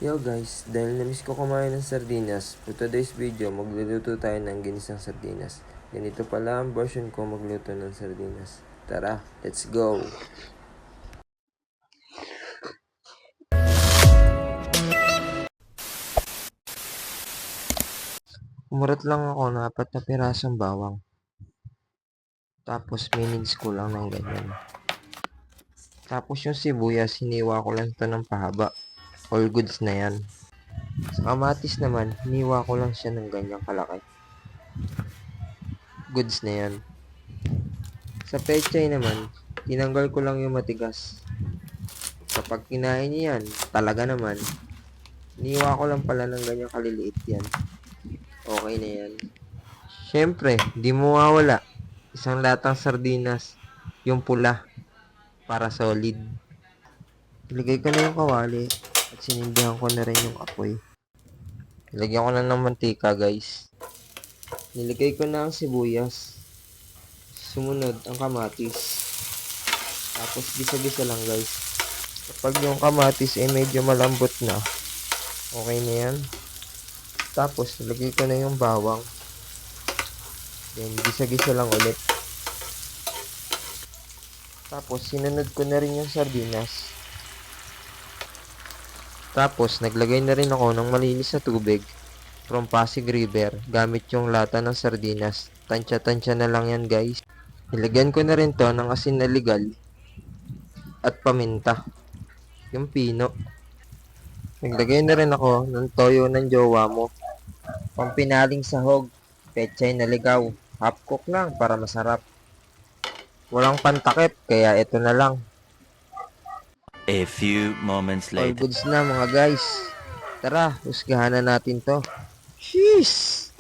Yo guys, dahil namiss ko kumain ng sardinas, for today's video, magluluto tayo ng ginisang sardinas. Ganito pala ang version ko magluto ng sardinas. Tara, let's go! Umurot lang ako ng 4 na pirasong bawang. Tapos minins ko lang ng ganyan. Tapos yung sibuyas, hiniwa ko lang ito ng pahaba. All goods na yan. Sa kamatis naman, hiniwa ko lang siya ng ganyang kalaki. Goods na yan. Sa pechay naman, tinanggal ko lang yung matigas. Kapag kinain niyo yan, talaga naman, iniwa ko lang pala ng ganyang kaliliit yan. Okay na yan. Siyempre, di mo mawawala. Isang latang sardinas, yung pula, para solid. Ilagay ko na yung kawali at sinindihan ko na rin yung apoy. Ilagyan ko na ng mantika guys. Nilagay ko na ang sibuyas. Sumunod ang kamatis. Tapos gisa-gisa lang guys. Kapag yung kamatis ay medyo malambot na, okay na yan. Tapos nilagay ko na yung bawang. Then gisa-gisa lang ulit. Tapos sinunod ko na rin yung sardinas. Tapos naglagay na rin ako ng malinis na tubig from Pasig River gamit yung lata ng sardinas. Tansya-tansya na lang yan guys. Nilagyan ko na rin to ng asin na legal at paminta. Yung pino. Naglagay na rin ako ng toyo ng jowa mo. Pampinaling sahog. Pechay na ligaw. Half cook lang para masarap. Walang pantakip kaya ito na lang. A few moments All later. goods na mga guys. Tara, husgahan na natin to. Sheesh!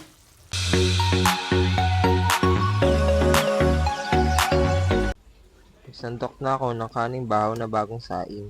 Sandok na ako ng kaning bahaw na bagong saing.